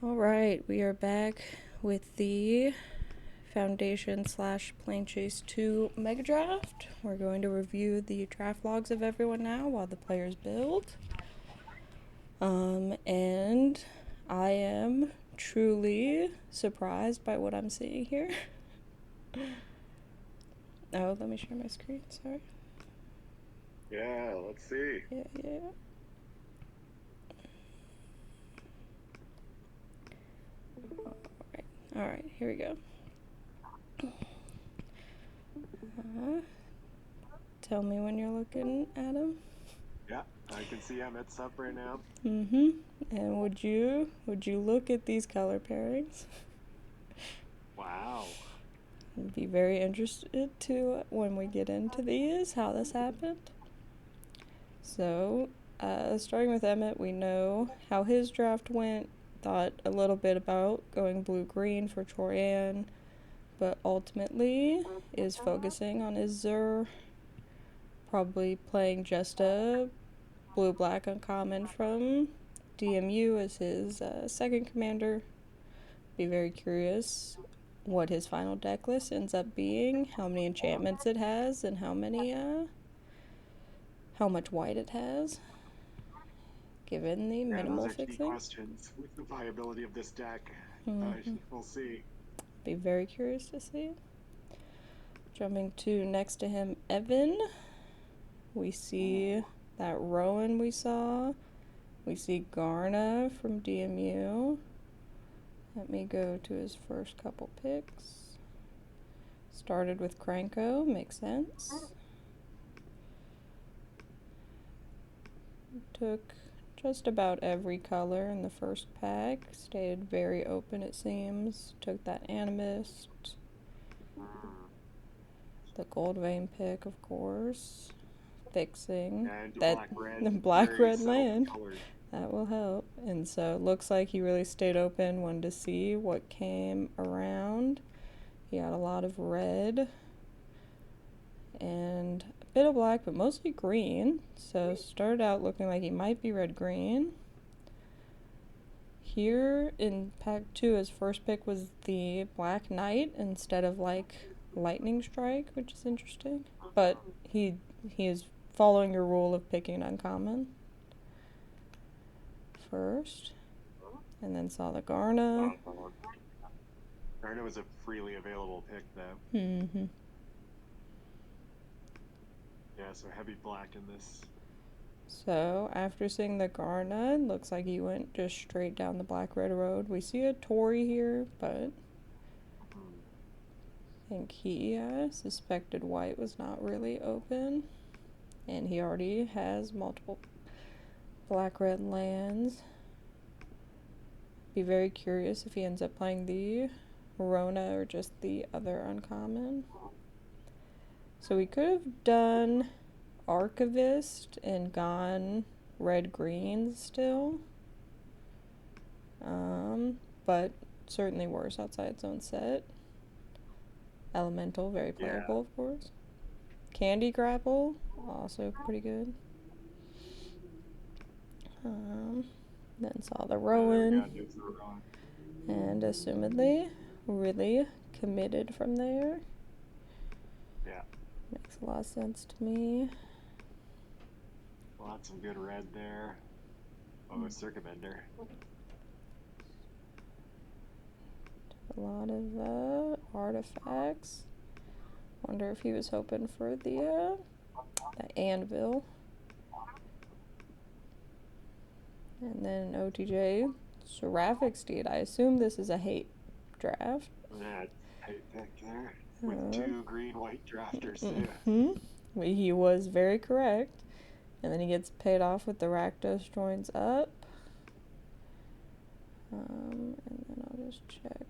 Alright, we are back with the Foundation/Plane Chase 2 Megadraft. We're going to review the draft logs of everyone now while the players build. And I am truly surprised by what I'm seeing here. Oh, let me share my screen, sorry. Yeah, let's see. Yeah. Alright, here we go. Tell me when you're looking at them. Yeah, I can see Emmett's up right now. And would you look at these color pairings? Wow. I'd be very interested to, when we get into these, how this happened. So, starting with Emmett, we know how his draft went. Thought a little bit about going blue-green for Troyan, but ultimately is focusing on his Zur. Probably playing just a blue-black uncommon from DMU as his second commander. Be very curious what his final deck list ends up being, how many enchantments it has, and how much white it has, given the Yeah, those minimal are key fixing. questions with the viability of this deck. We'll see. Be very curious to see. Jumping to next to him, Evan. We see that Rowan we saw. We see Garna from DMU. Let me go to his first couple picks. Started with Cranko, makes sense. Took just about every color in the first pack. Stayed very open, it seems. Took that Animist. The Gold Vein pick, of course. Fixing. And That black-red, the black-red land. colors. That will help. And so it looks like he really stayed open, wanted to see what came around. He had a lot of red and a bit of black, but mostly green. So started out looking like he might be red-green. Here in pack 2, his first pick was the Black Knight instead of like Lightning Strike, which is interesting. But he is following your rule of picking an uncommon first, and then saw the Garna. Garna was a freely available pick, though. Yeah, so heavy black in this. So after seeing the Garna, it looks like he went just straight down the black-red road. We see a Tory here, but I think he suspected white was not really open, and he already has multiple black-red lands. Be very curious if he ends up playing the Rona or just the other uncommon. So we could have done Archivist and gone red-green still. But certainly worse outside its own set. Elemental, very playable, of course. Candy Grapple, also pretty good. Then saw the Rowan. And assumedly, really committed from there. Yeah. Makes a lot of sense to me. Lots of good red there. Oh, a Circumender. A lot of artifacts. Wonder if he was hoping for the anvil. And then OTJ, Seraphic Steed. I assume this is a hate draft. Yeah, hate pick there. With 2 green-white drafters, He was very correct. And then he gets paid off with the Rakdos joins up. And then I'll just check.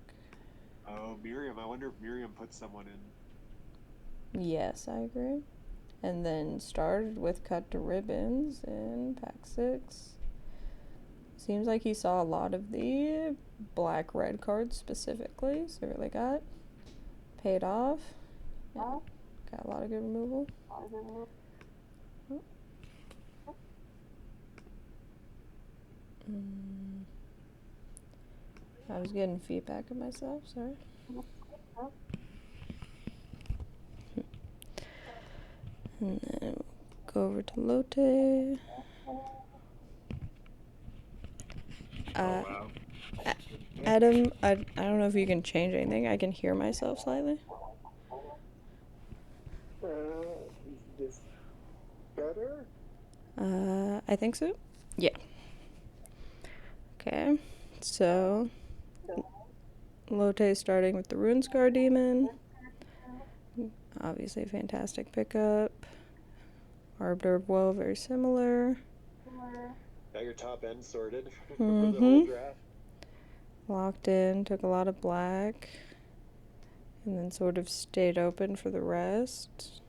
Oh, Miriam. I wonder if Miriam put someone in. Yes, I agree. And then started with Cut to Ribbons in pack 6. Seems like he saw a lot of the black-red cards specifically, so really got paid off. Yeah, got a lot of good removal. I was getting feedback of myself, sorry. And then go over to Lotte. Wow. Adam, I don't know if you can change anything. I can hear myself slightly. Is this better? I think so. Yeah. Okay. So, Lotte starting with the Runescar Demon. Obviously, a fantastic pickup. Arbiter of Woe, very similar. Got your top end sorted for the whole draft. Locked in, took a lot of black, and then sort of stayed open for the rest.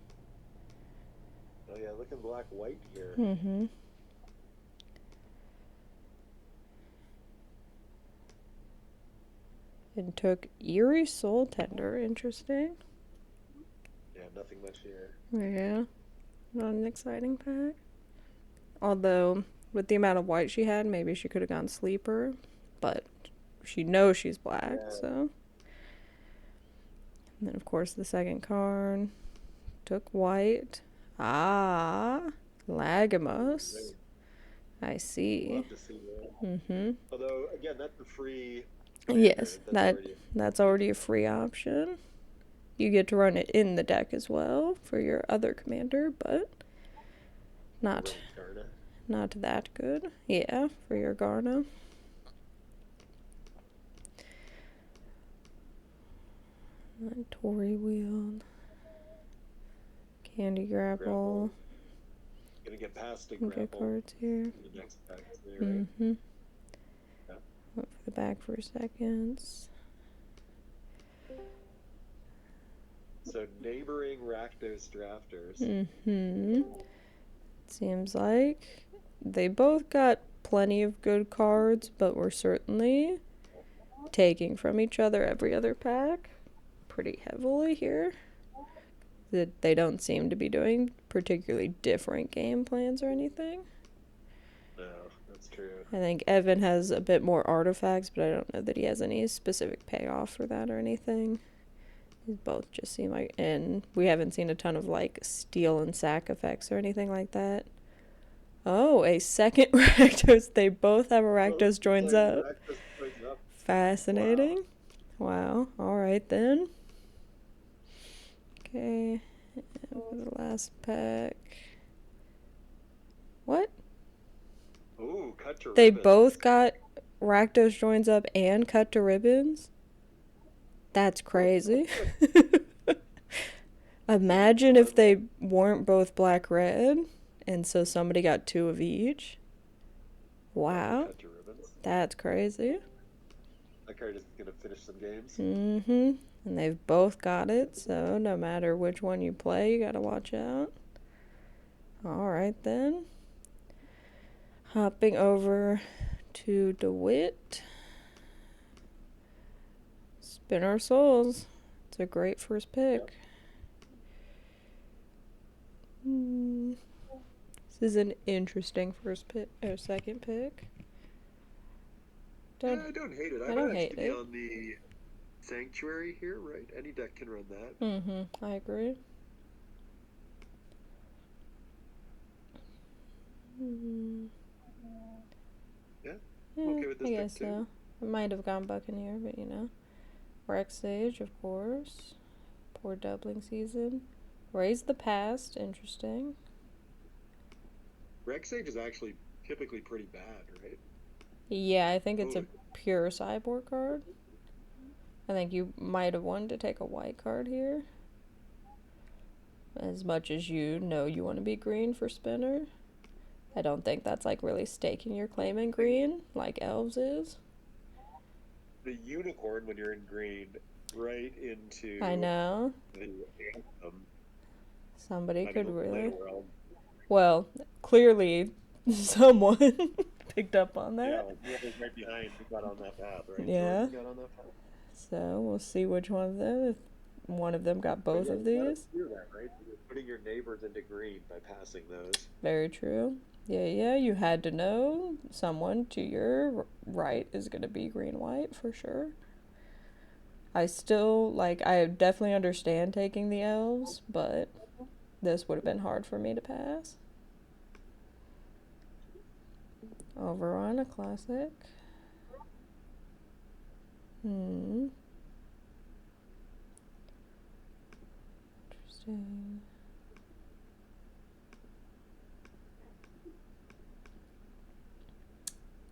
Oh yeah, looking black-white here. And took Eerie Soul Tender, interesting. Yeah, nothing much here. Yeah, not an exciting pack. Although, with the amount of white she had, maybe she could have gone Sleeper, but she knows she's black, so. And then, of course, the second card took white. Lagamos. I see. Love to see that. Although, again, that's a free commander. Yes, that's already a free option. You get to run it in the deck as well for your other commander, but not that good. Yeah, for your Garna. Tory Wheel. Candy Grapple. Gonna get past the grapple. Get cards here. The next pack is there, right? Yeah. Went for the back for seconds. So neighboring Rakdos drafters. Seems like they both got plenty of good cards, but we're certainly taking from each other every other pack pretty heavily here. That they don't seem to be doing particularly different game plans or anything. No, that's true. I think Evan has a bit more artifacts, but I don't know that he has any specific payoff for that or anything. These both just seem like, and we haven't seen a ton of like steal and sack effects or anything like that. Oh, a second Rakdos. They both have a Rakdos joins up. Fascinating. Wow. All right then. Okay. And for the last pack. What? Ooh, cut to ribbons. They both got Rakdos joins up and cut to ribbons? That's crazy. Imagine if they weren't both black-red, and so somebody got two of each. Wow. That's crazy. That card is going to finish some games. And they've both got it, so no matter which one you play, you gotta watch out. Alright then. Hopping over to DeWitt. Spinner Souls. It's a great first pick. This is an interesting first pick or second pick. I don't hate it. I don't hate it. On the Sanctuary here, right? Any deck can run that. I agree. Yeah, okay with this I pick guess too. so. I might have gone Buccaneer, but you know. Rex Sage, of course. Poor doubling season. Raise the Past, interesting. Rex Sage is actually typically pretty bad, right? Yeah, I think it's a pure cyborg card. I think you might have wanted to take a white card here. As much as you know you want to be green for Spinner. I don't think that's like really staking your claim in green like Elves is. The unicorn when you're in green right into I know. The anthem. Somebody could really. Well, clearly someone picked up on that. Yeah, whoever's right behind got on that path, right? Yeah. Got on that path. So we'll see which one of them. If one of them got both of these. You do that, right? You're putting your neighbors into green by passing those. Very true. Yeah, you had to know someone to your right is going to be green white for sure. I still, like, I definitely understand taking the elves, but this would have been hard for me to pass. Over on a classic. Hmm. Interesting.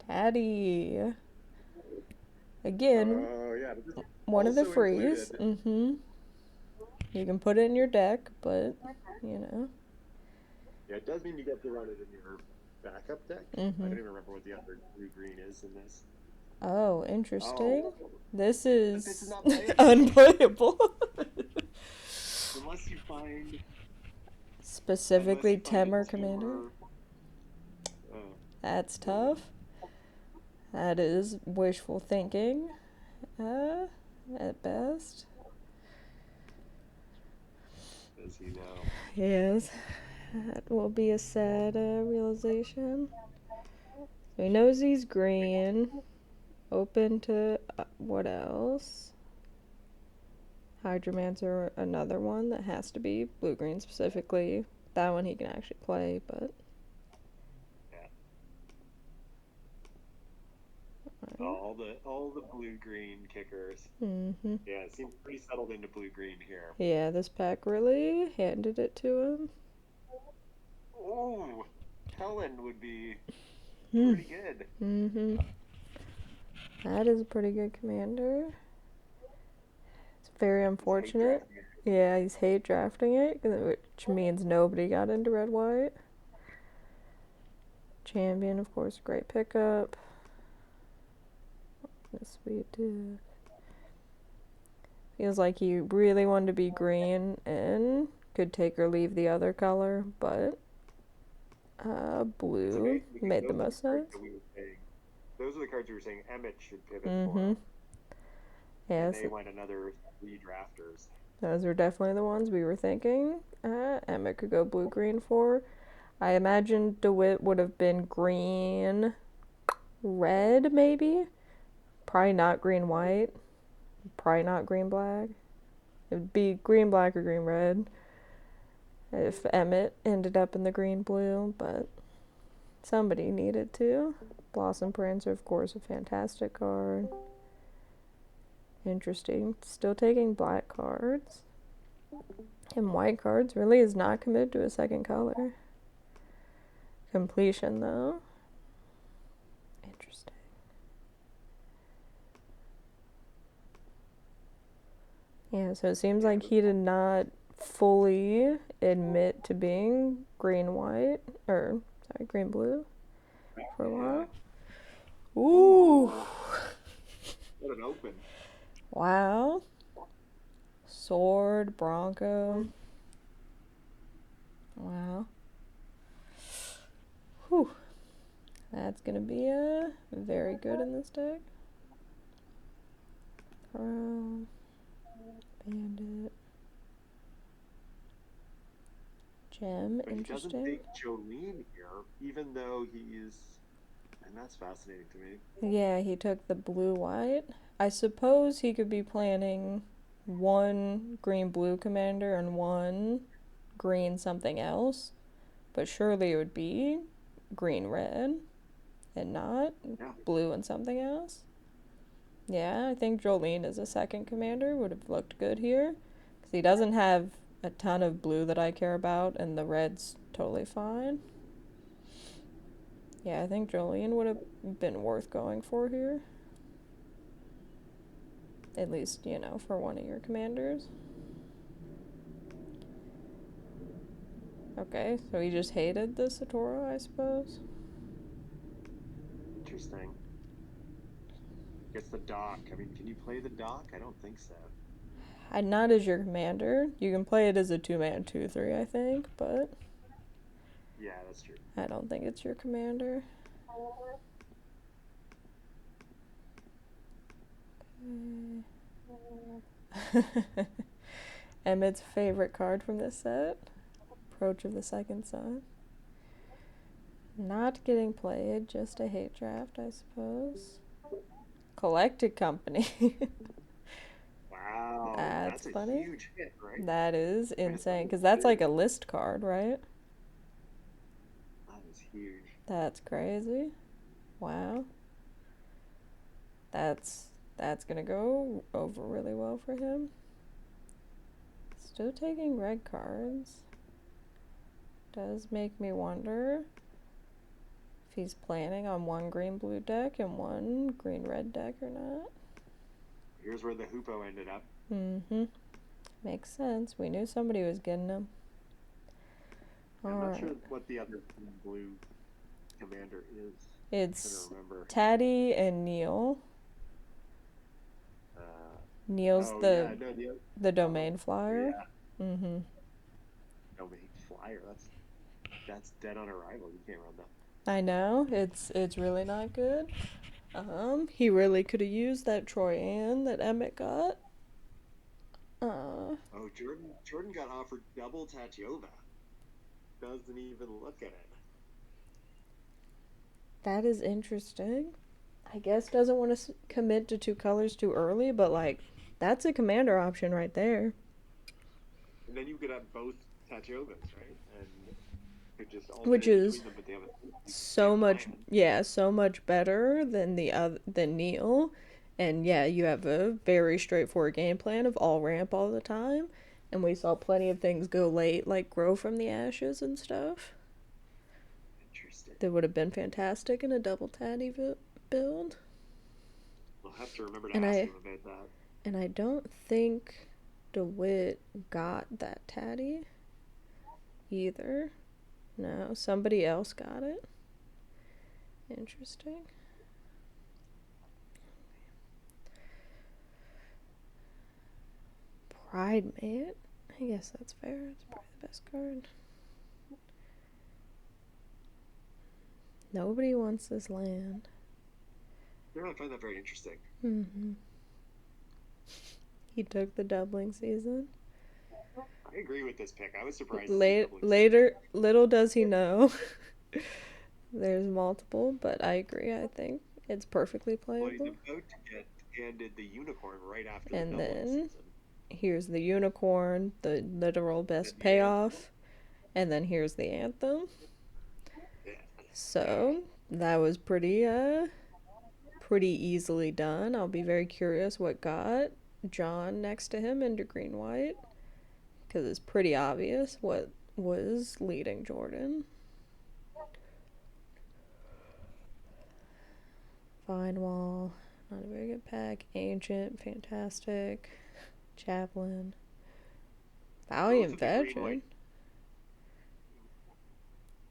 Daddy. Again, Oh yeah, this is one of the also frees. included. Mm-hmm. You can put it in your deck, but, you know. Yeah, it does mean you get to run it in your backup deck. I Mm-hmm. don't even remember what the other blue green is in this. Oh, Oh, interesting. This but this is is not playable unplayable. unless you find Specifically, a Temur Commander. Timur. Oh, That's tough. That is wishful thinking, uh, at best. does he know? Yes, that will be a sad realization. So he knows he's green. Open to what else? Hydromancer, another one that has to be blue green specifically. That one he can actually play, but. Yeah. Right. All the blue green kickers. Mm-hmm. Yeah, it seems pretty settled into blue green here. Yeah, this pack really handed it to him. Oh, Helen would be Hmm. pretty good. Mm-hmm. That is a pretty good commander. It's very Just hate unfortunate. drafting it. Yeah, he's hate drafting it, which means nobody got into red white. Champion, of course, great pickup. Yes, we do. Feels like he really wanted to be green and could take or leave the other color, but It's blue amazing because made the those are the most cards sense. that we were saying. Those are the cards we were saying Emmett should pivot Mm-hmm. for, and Yes, they went another three drafters. those are definitely the ones we were thinking. Emmett could go blue green for. I imagine DeWitt would have been green red, maybe. Probably not green white. Probably not green black. It would be green black or green red if Emmett ended up in the green blue, but somebody needed to. Blossom Prancer, of course, a fantastic card. Interesting. Still taking black cards. And white cards really is not committed to a second color. Completion, though. Interesting. Yeah, so it seems Yeah, like he did not fully admit to being green white, or sorry, green blue for a yeah. while. Ooh, Ooh, what an open. wow. Sword, Bronco. Wow. Whew. That's gonna be very good in this deck. Pearl, Bandit, Gem, But he doesn't interesting. take Jolene here, even though he's, and that's fascinating to me. Yeah, he took the blue white. I suppose he could be planning one green blue commander and one green something else, but surely it would be green red and not Yeah, blue and something else. Yeah, I think Jolene as a second commander would have looked good here because he doesn't have a ton of blue that I care about, and the red's totally fine. Yeah, I think Jolene would have been worth going for here. At least, for one of your commanders. Okay, so he just hated the Satora, I suppose. interesting. Gets the dock. I mean, can you play the dock? I don't think so. And not as your commander. You can play it as a 2-man 2/3, I think, but Yeah, that's true. I don't think it's your commander. Emmett's favorite card from this set, Approach of the Second Sun. Not getting played, just a hate draft, I suppose. Collected Company. Wow, That's that's a funny. huge hit, right? That is I just thought insane, it because was that's like big. a list card, right? That is huge. That's crazy. Wow. That's that's gonna go over really well for him. Still taking red cards. Does make me wonder if he's planning on one green blue deck and one green red deck or not. Here's where the Hoopo ended up. Mm-hmm. Makes sense. We knew somebody was getting him. I'm not sure Alright. what the other blue commander is. I'm trying to It's remember. Taddy and Neil. Uh, Neil's oh the yeah, no, the domain flyer. yeah, Mm-hmm. domain flyer. That's dead on arrival. You can't run that. I know. It's really not good. He really could have used that Troy Ann that Emmett got. Uh, Oh, Jordan got offered double Tatiova. Doesn't even look at it. that is interesting. I guess doesn't want to commit to two colors too early, but like that's a commander option right there. And then you could have both Tatiovas, right? And could just Which alternate is between them, but they have the so same much, plan. yeah, so much better than the other than Neil. And yeah, you have a very straightforward game plan of all ramp all the time. And we saw plenty of things go late, like grow from the ashes and stuff. Interesting. That would have been fantastic in a double Taddy build. We'll have to remember to And ask I him about that. and I don't think DeWitt got that Taddy either. No, somebody else got it. Interesting. Pride Mate. I guess that's fair. It's probably the best card. Nobody wants this land. Yeah, I find that very interesting. Mm-hmm. He took the doubling season. I agree with this pick. I was surprised to see Late, doubling season. later, little does he know. There's multiple, but I agree. I think it's perfectly Well, he's playable. about to get handed the unicorn right after the And doubling then season. here's the unicorn, the literal And best the anthem. payoff. And then here's the anthem. Yeah. Yeah. So that was pretty easily done. I'll be very curious what got John next to him into green white, because it's pretty obvious what was leading Jordan. Fine Wall, not a very good pack. Ancient, fantastic. Chaplain, Both Valiant of the green Veteran. white.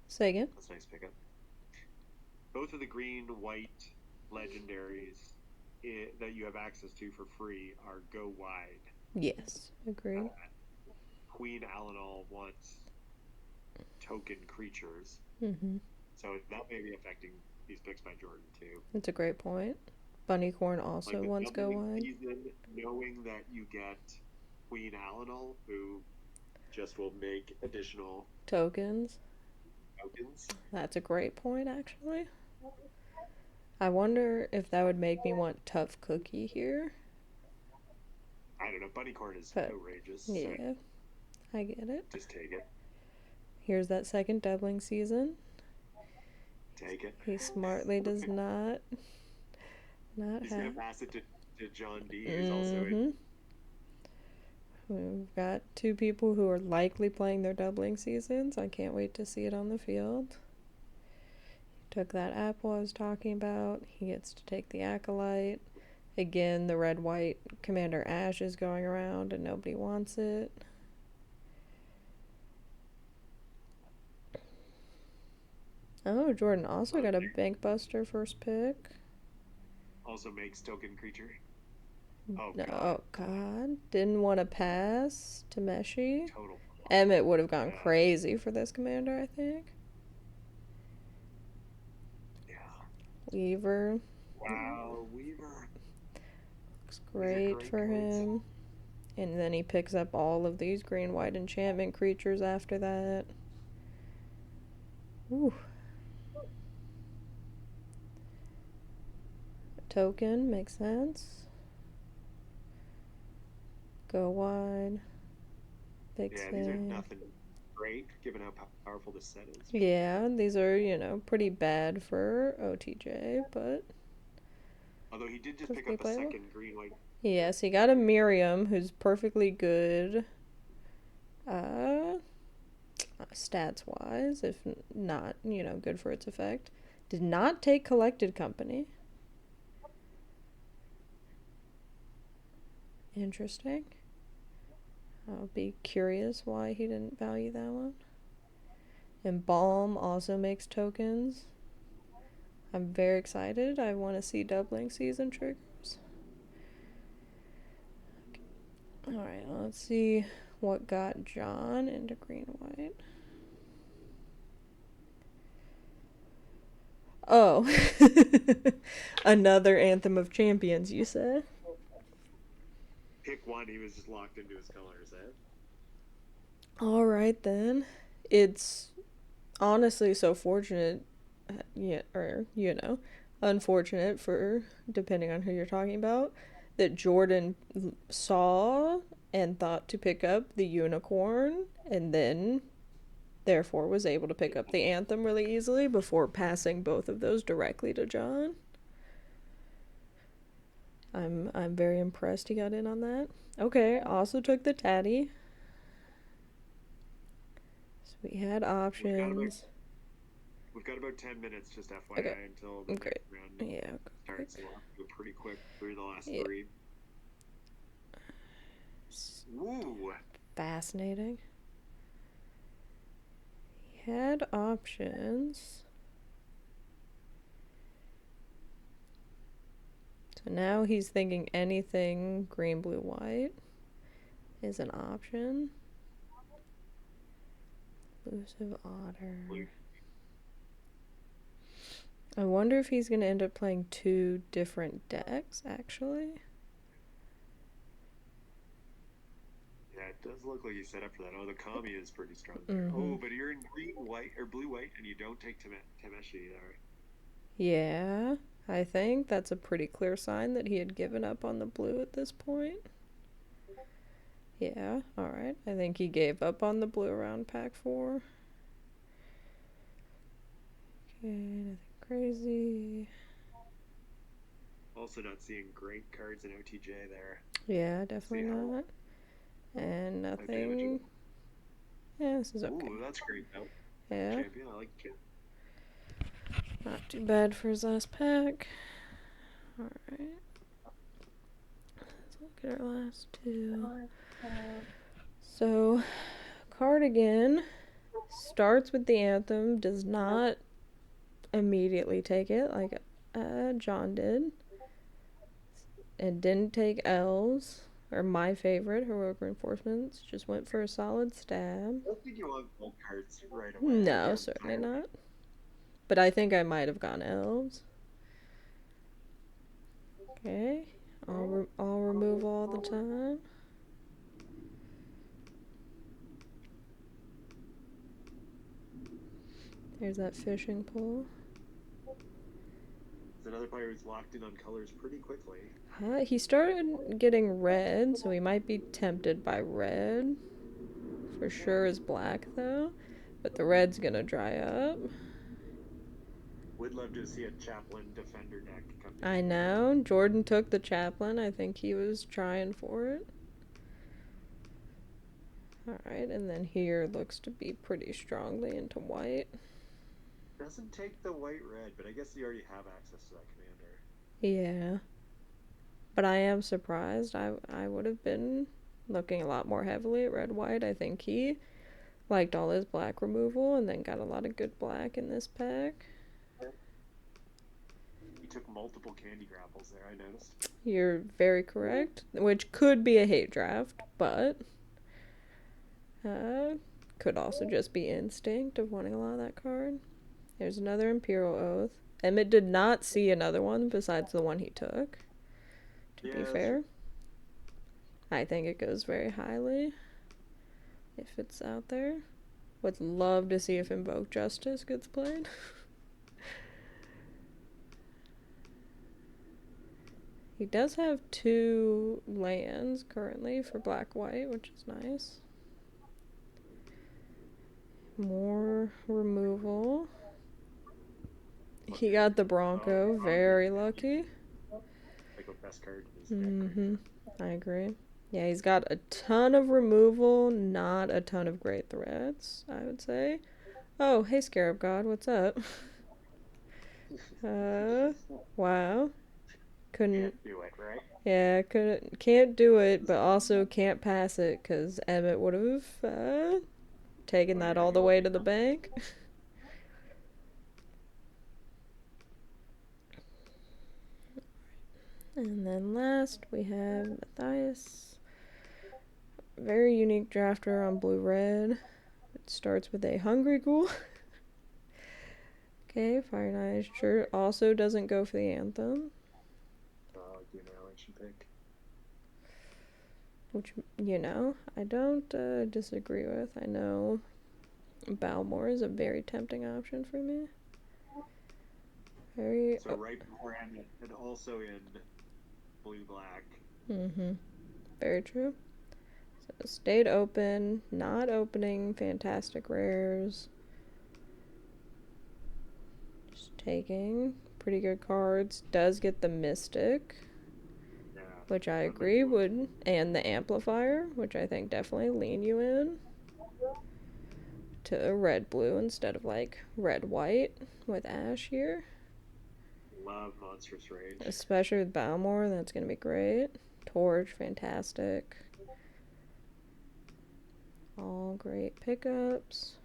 Say again. That's a nice pickup. Both of the green white legendaries that you have access to for free are go wide. Yes, agreed. Queen Alanol wants token creatures, Mm-hmm. so that may be affecting these picks by Jordan too. That's a great point. Bunnycorn Like also the wants go doubling wide. season, knowing that you get Queen Alanol, who just will make additional Tokens. tokens. That's a great point, actually. I wonder if that would make me want Tough Cookie here. I don't know. Bunnycorn is But outrageous, so yeah, I get it. just take it. Here's that second doubling season. Take it. He smartly does not He's have. gonna pass it to John D, who's also in. Mm-hmm. We've got two people who are likely playing their doubling seasons. I can't wait to see it on the field. He took that apple I was talking about. He gets to take the acolyte. Again, the red-white Commander Ash is going around and nobody wants it. Oh, Jordan also got a Bank Buster first pick. Also makes token creature. Oh No, god. oh god. Didn't want to pass to Meshi. Total. Emmett would have gone Yeah. crazy for this commander, I think. Yeah. Weaver. Wow, Weaver. Looks These are great great for cards. him. And then he picks up all of these green-white enchantment creatures after that. Ooh. token, makes sense. Go wide. Yeah, these are Vixen. nothing great, given how powerful this set is. Yeah, these are, pretty bad for OTJ, but Although he did just pick perfectly up a playable. second green-white. Yes, he got a Miriam, who's perfectly good, uh, stats-wise, if not, good for its effect. Did not take Collected Company. Interesting. I'll be curious why he didn't value that one. And Balm also makes tokens. I'm very excited. I want to see doubling season triggers. Alright, let's see what got John into green-white. Oh. Another Anthem of Champions, you said? Pick one, he was just locked into his colors, eh? Alright then. It's honestly so fortunate, unfortunate for, depending on who you're talking about, that Jordan saw and thought to pick up the unicorn and then therefore was able to pick up the anthem really easily before passing both of those directly to John. I'm very impressed he got in on that. Okay, also took the Tatty. So we had options. We've got about 10 minutes, just FYI, Okay, until the great. next round Yeah, starts. So we'll have to go pretty quick through the last yeah. three. Ooh. Fascinating. He had options. So now he's thinking anything green, blue, white is an option. Elusive Otter. Blue. I wonder if he's going to end up playing two different decks, actually. Yeah, it does look like he's set up for that. Oh, the Kami is pretty strong there. Oh, but you're in green, white, or blue, white, and you don't take Tameshi there. Yeah, I think that's a pretty clear sign that he had given up on the blue at this point. Yeah, alright. I think he gave up on the blue around pack 4. Okay, nothing crazy. Also not seeing great cards in OTJ there. Yeah, definitely not. And nothing. Yeah, this is okay. Ooh, that's great though. Yeah. Champion, I like it. Not too bad for his last pack. Alright. Let's look at our last two. So, Cardigan starts with the anthem, does not immediately take it like John did, and didn't take L's, or my favorite, heroic reinforcements. Just went for a solid stab. I don't think you want gold cards right away. No, certainly not. But I think I might have gone L's. Okay, I'll remove all the time. There's that fishing pole. It's another player who's locked in on colors pretty quickly. He started getting red, so he might be tempted by red. For sure is black, though. But the red's gonna dry up. Would love to see a Chaplain Defender deck come together. I know. Jordan took the Chaplain. I think he was trying for it. Alright, and then here looks to be pretty strongly into white. Doesn't take the white-red, but I guess you already have access to that commander. Yeah. But I am surprised. I would have been looking a lot more heavily at red-white. I think he liked all his black removal and then got a lot of good black in this pack. He took multiple candy grapples there, I noticed. You're very correct, which could be a hate draft, but could also just be instinct of wanting a lot of that card. There's another Imperial Oath. Emmett did not see another one besides the one he took, to be fair. I think it goes very highly if it's out there. Would love to see if Invoke Justice gets played. He does have 2 lands currently for black-white, which is nice. More removal. He got the Bronco, very lucky. Like a best card in his Mm-hmm. I agree. Yeah, he's got a ton of removal, not a ton of great threats, I would say. Oh, hey Scarab God, what's up? Wow. Couldn't. Can't do it, right? Yeah, can't do it, but also can't pass it because Emmett would have taken that all the way to the bank. And then last we have Matthias. Very unique drafter on blue-red. It starts with a Hungry Ghoul. Okay, Fire Knight sure also doesn't go for the anthem. The annihilation pick. Which, I don't disagree with. I know Balmore is a very tempting option for me. So right beforehand, and also in blue-black. Mm-hmm. Very true. So stayed open, not opening fantastic rares. Just taking pretty good cards. Does get the Mystic, Yeah, which I agree would, and the Amplifier, which I think definitely lean you in to a red-blue instead of like red-white with Ash here. Love Monstrous Rage. Especially with Balmore, that's going to be great. Torch, fantastic. All great pickups.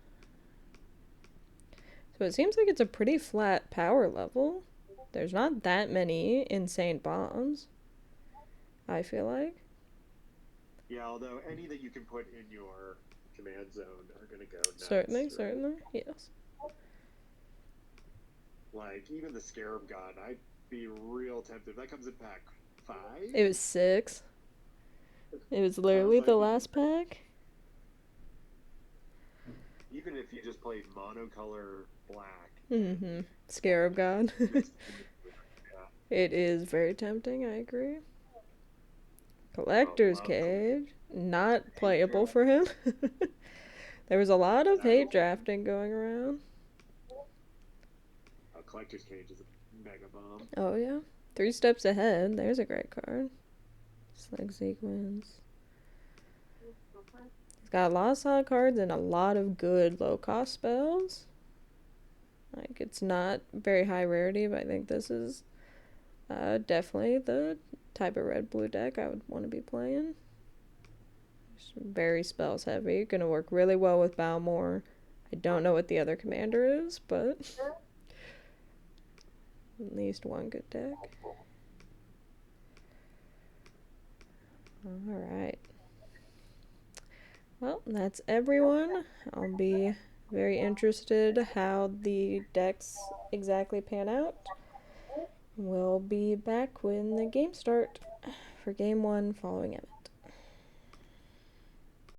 So it seems like it's a pretty flat power level. There's not that many insane bombs, I feel like. Yeah, although any that you can put in your command zone are going to go nuts. Certainly, yes. Like, even the Scarab God, I'd be real tempted. That comes in pack 5? It was 6. It was literally the last pack. Even if you just played monocolor black. Mm-hmm. Scarab God. Yeah. It is very tempting, I agree. Collector's Cage. Not playable for him. There was a lot of hate drafting going around. Collector's Cage is a mega bomb. Oh, yeah. 3 steps ahead. There's a great card. Slag Sequence. He's got a lot of solid cards and a lot of good low-cost spells. Like, it's not very high rarity, but I think this is definitely the type of red-blue deck I would want to be playing. It's very spells heavy. Gonna work really well with Balmore. I don't know what the other commander is, but at least one good deck. Alright. Well, that's everyone. I'll be very interested how the decks exactly pan out. We'll be back when the games start for game 1 following Emmett.